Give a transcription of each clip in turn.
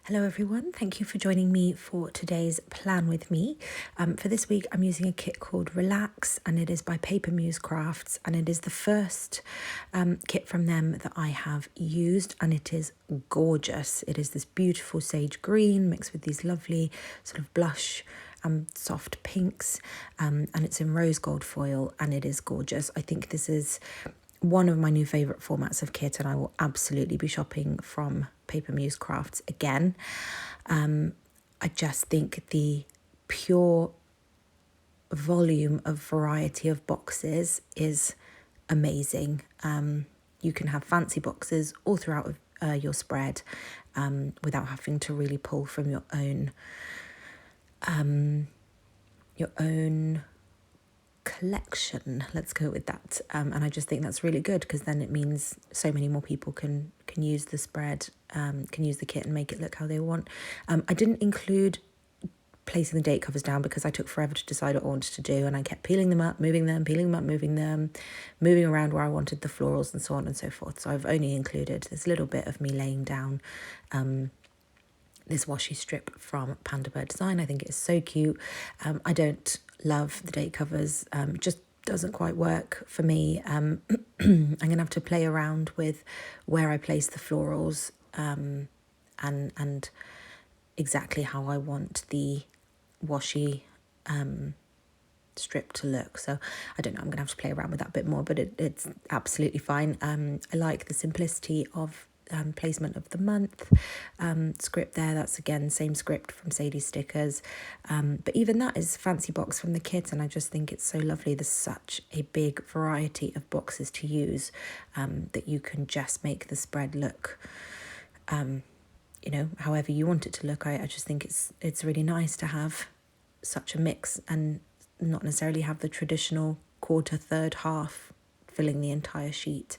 Hello everyone, thank you for joining me for today's plan with me. For this week I'm using a kit called Relax, and it is by Muse Crafts, and it is the first kit from them that I have used, and it is gorgeous. It is this beautiful sage green mixed with these lovely sort of blush soft pinks, and it's in rose gold foil, and it is gorgeous. I think this is one of my new favourite formats of kit, and I will absolutely be shopping from Muse Crafts again. I just think the pure volume of variety of boxes is amazing. You can have fancy boxes all throughout your spread without having to really pull from your own collection, let's go with that. And I just think that's really good, because then it means so many more people can use the spread, can use the kit and make it look how they want. I didn't include placing the date covers down because I took forever to decide what I wanted to do, and I kept peeling them up, moving them, peeling them up, moving them, moving around where I wanted the florals and so on and so forth. So I've only included this little bit of me laying down this washi strip from Panda Bird Design. I think it is so cute. I don't love the date covers. It just doesn't quite work for me. I'm going to have to play around with where I place the florals and exactly how I want the washi strip to look. So I don't know, I'm going to have to play around with that a bit more, but it's absolutely fine. I like the simplicity of placement of the month script there. That's again same script from Sadie's Stickers, but even that is fancy box from the kit, and I just think it's so lovely. There's such a big variety of boxes to use that you can just make the spread look however you want it to look. I just think it's really nice to have such a mix and not necessarily have the traditional quarter, third, half filling the entire sheet.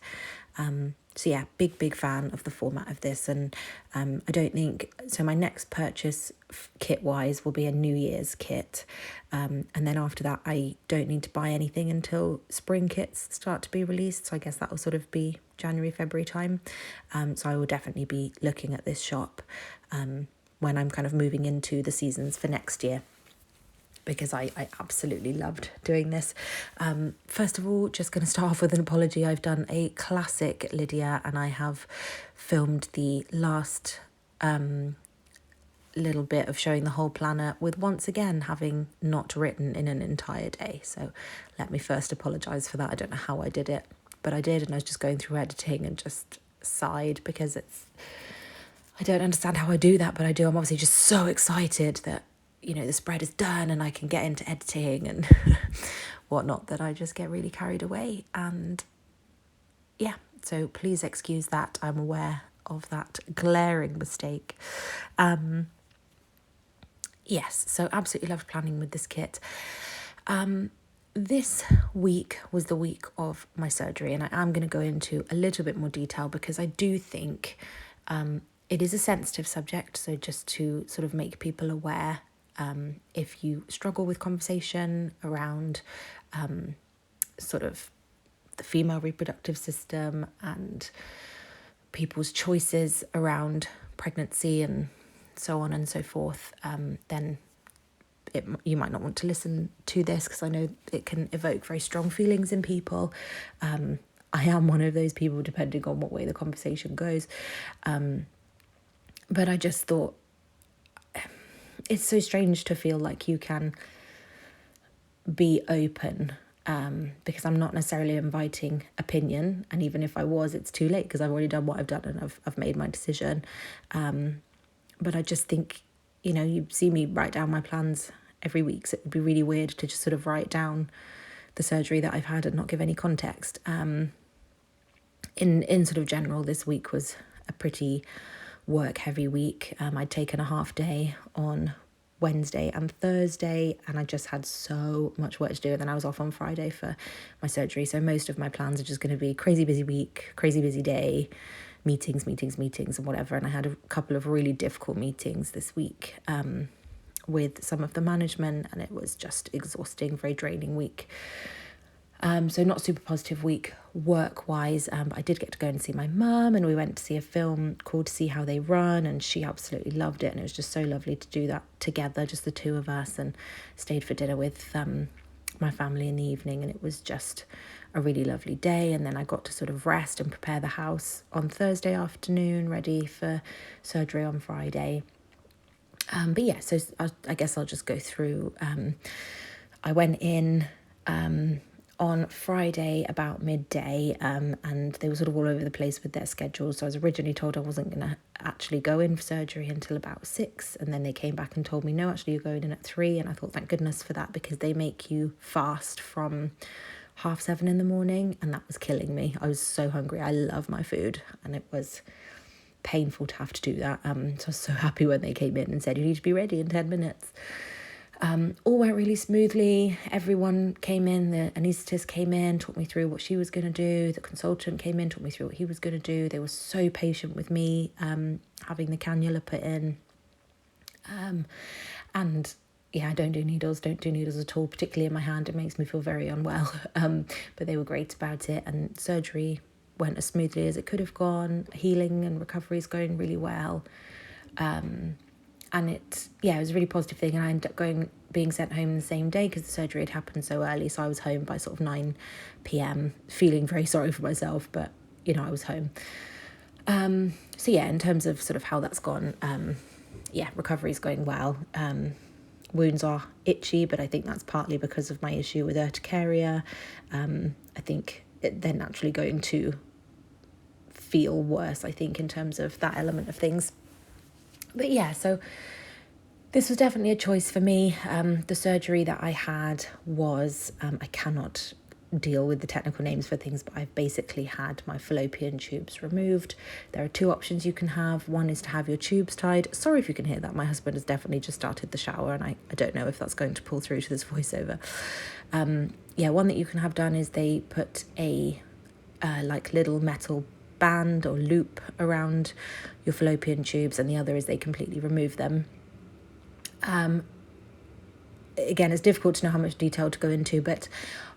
So yeah, big fan of the format of this, and I don't think so. My next purchase kit wise will be a New Year's kit, and then after that I don't need to buy anything until spring kits start to be released. So I guess that will sort of be January, February time. So I will definitely be looking at this shop when I'm kind of moving into the seasons for next year, because I absolutely loved doing this. First of all, just going to start off with an apology. I've done a classic Lydia, and I have filmed the last little bit of showing the whole planner with once again having not written in an entire day. So let me first apologise for that. I don't know how I did it, but I did, and I was just going through editing and just sighed because I don't understand how I do that, but I do. I'm obviously just so excited that the spread is done and I can get into editing and whatnot, that I just get really carried away. And yeah, so please excuse that. I'm aware of that glaring mistake. Yes, so absolutely loved planning with this kit. This week was the week of my surgery, and I am going to go into a little bit more detail because I do think it is a sensitive subject. So just to sort of make people aware, if you struggle with conversation around sort of the female reproductive system and people's choices around pregnancy and so on and so forth, then you might not want to listen to this, because I know it can evoke very strong feelings in people. I am one of those people, depending on what way the conversation goes. But I just thought, it's so strange to feel like you can be open, because I'm not necessarily inviting opinion, and even if I was, it's too late because I've already done what I've done and I've made my decision. But I just think, you see me write down my plans every week, so it would be really weird to just sort of write down the surgery that I've had and not give any context. In sort of general, this week was a pretty work heavy week. I'd taken a half day on Wednesday and Thursday, and I just had so much work to do, and then I was off on Friday for my surgery. So most of my plans are just going to be crazy busy week, crazy busy day, meetings and whatever. And I had a couple of really difficult meetings this week with some of the management, and it was just exhausting, very draining week. So not super positive week work-wise, but I did get to go and see my mum, and we went to see a film called See How They Run, and she absolutely loved it, and it was just so lovely to do that together, just the two of us, and stayed for dinner with my family in the evening, and it was just a really lovely day. And then I got to sort of rest and prepare the house on Thursday afternoon, ready for surgery on Friday. But yeah, so I guess I'll just go through. I went in on Friday about midday, and they were sort of all over the place with their schedules. So I was originally told I wasn't going to actually go in for surgery until about 6, and then they came back and told me, no, actually you're going in at 3. And I thought, thank goodness for that, because they make you fast from 7:30 in the morning, and that was killing me. I was so hungry. I love my food, and it was painful to have to do that. So I was so happy when they came in and said, you need to be ready in 10 minutes. All went really smoothly. Everyone came in, the anaesthetist came in, talked me through what she was going to do. The consultant came in, talked me through what he was going to do. They were so patient with me, having the cannula put in. And yeah, I don't do needles at all, particularly in my hand. It makes me feel very unwell. But they were great about it, and surgery went as smoothly as it could have gone. Healing and recovery is going really well. And it was a really positive thing. And I ended up being sent home the same day because the surgery had happened so early. So I was home by sort of 9 p.m, feeling very sorry for myself, but, I was home. So yeah, in terms of sort of how that's gone, recovery is going well. Wounds are itchy, but I think that's partly because of my issue with urticaria. I think they're naturally going to feel worse, I think, in terms of that element of things. But yeah, so this was definitely a choice for me. The surgery that I had was, I cannot deal with the technical names for things, but I've basically had my fallopian tubes removed. There are 2 options you can have. One is to have your tubes tied. Sorry if you can hear that. My husband has definitely just started the shower, and I don't know if that's going to pull through to this voiceover. One that you can have done is they put a little metal band or loop around your fallopian tubes, and the other is they completely remove them. Again, it's difficult to know how much detail to go into, but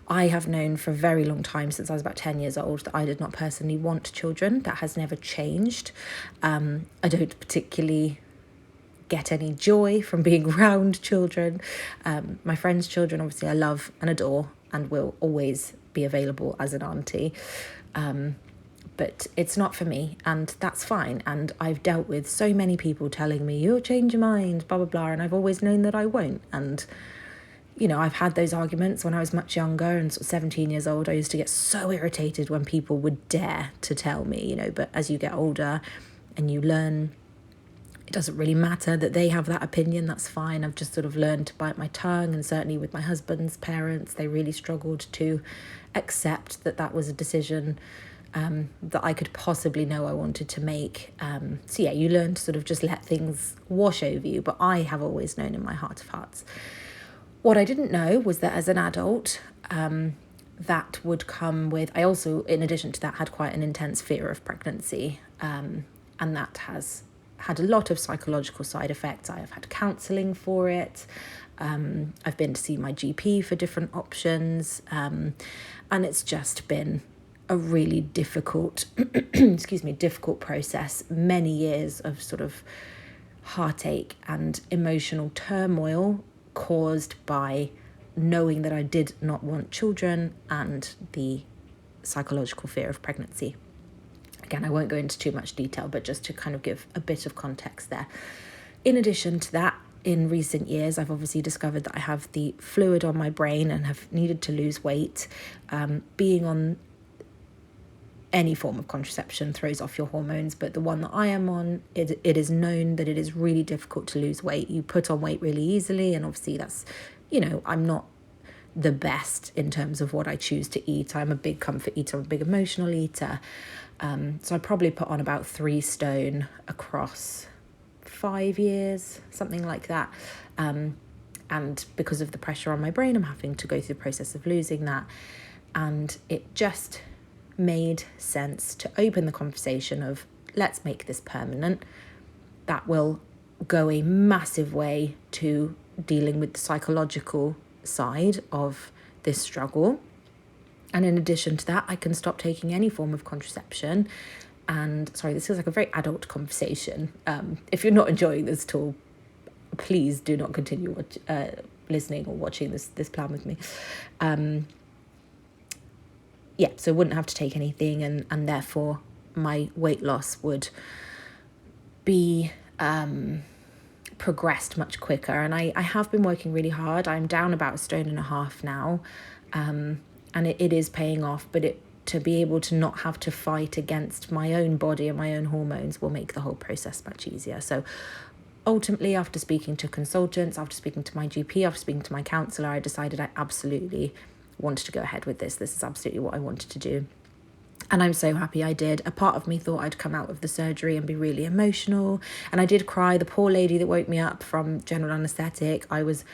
I have known for a very long time, since I was about 10 years old, that I did not personally want children. That has never changed. I don't particularly get any joy from being around children. My friends' children, obviously, I love and adore and will always be available as an auntie. But it's not for me, and that's fine. And I've dealt with so many people telling me, you'll change your mind, blah, blah, blah, and I've always known that I won't. And, I've had those arguments when I was much younger, and sort of 17 years old. I used to get so irritated when people would dare to tell me, but as you get older and you learn, it doesn't really matter that they have that opinion, that's fine. I've just sort of learned to bite my tongue, and certainly with my husband's parents, they really struggled to accept that was a decision that I could possibly know I wanted to make. So yeah, you learn to sort of just let things wash over you, but I have always known in my heart of hearts. What I didn't know was that as an adult, that would come with, I also, in addition to that, had quite an intense fear of pregnancy, and that has had a lot of psychological side effects. I have had counselling for it. I've been to see my GP for different options, and it's just been a really difficult, difficult process. Many years of sort of heartache and emotional turmoil caused by knowing that I did not want children and the psychological fear of pregnancy. Again, I won't go into too much detail, but just to kind of give a bit of context there. In addition to that, in recent years, I've obviously discovered that I have the fluid on my brain and have needed to lose weight. Being on any form of contraception throws off your hormones, but the one that I am on, it is known that it is really difficult to lose weight. You put on weight really easily, and obviously that's, I'm not the best in terms of what I choose to eat. I'm a big comfort eater, I'm a big emotional eater. So I probably put on about 3 stone across 5 years, something like that. And because of the pressure on my brain, I'm having to go through the process of losing that. And it just made sense to open the conversation of, let's make this permanent. That will go a massive way to dealing with the psychological side of this struggle. And in addition to that, I can stop taking any form of contraception. And sorry, this feels like a very adult conversation. If you're not enjoying this at all, please do not continue listening or watching this plan with me. Yeah, so I wouldn't have to take anything, and therefore my weight loss would be progressed much quicker. And I have been working really hard. I'm down about 1.5 stone now, and it is paying off, but to be able to not have to fight against my own body and my own hormones will make the whole process much easier. So ultimately, after speaking to consultants, after speaking to my GP, after speaking to my counsellor, I decided I absolutely wanted to go ahead with this. This is absolutely what I wanted to do. And I'm so happy I did. A part of me thought I'd come out of the surgery and be really emotional. And I did cry. The poor lady that woke me up from general anaesthetic, I was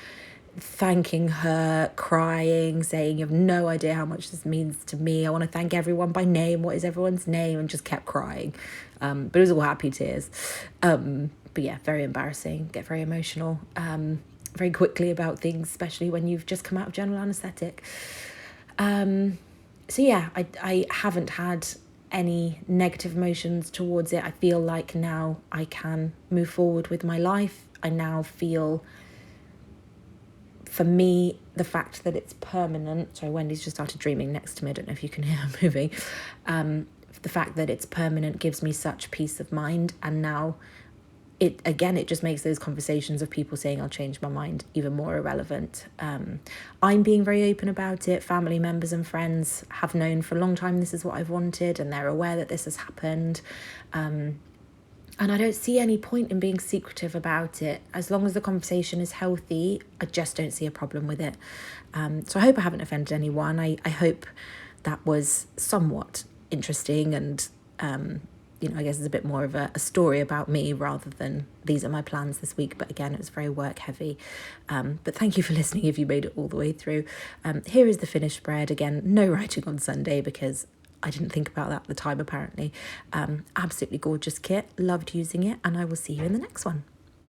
thanking her, crying, saying, you have no idea how much this means to me. I want to thank everyone by name. What is everyone's name? And just kept crying. But it was all happy tears. But yeah, very embarrassing, get very emotional very quickly about things, especially when you've just come out of general anaesthetic. So yeah, I haven't had any negative emotions towards it. I feel like now I can move forward with my life. I now feel, for me, the fact that it's permanent. Sorry, Wendy's just started dreaming next to me. I don't know if you can hear her moving. The fact that it's permanent gives me such peace of mind. And now it just makes those conversations of people saying I'll change my mind even more irrelevant. I'm being very open about it. Family members and friends have known for a long time this is what I've wanted, and they're aware that this has happened. And I don't see any point in being secretive about it. As long as the conversation is healthy, I just don't see a problem with it. So I hope I haven't offended anyone. I hope that was somewhat interesting and I guess it's a bit more of a story about me rather than these are my plans this week. But again, it was very work heavy. But thank you for listening if you made it all the way through. Here is the finished spread. Again, no writing on Sunday because I didn't think about that at the time, apparently. Absolutely gorgeous kit. Loved using it. And I will see you in the next one.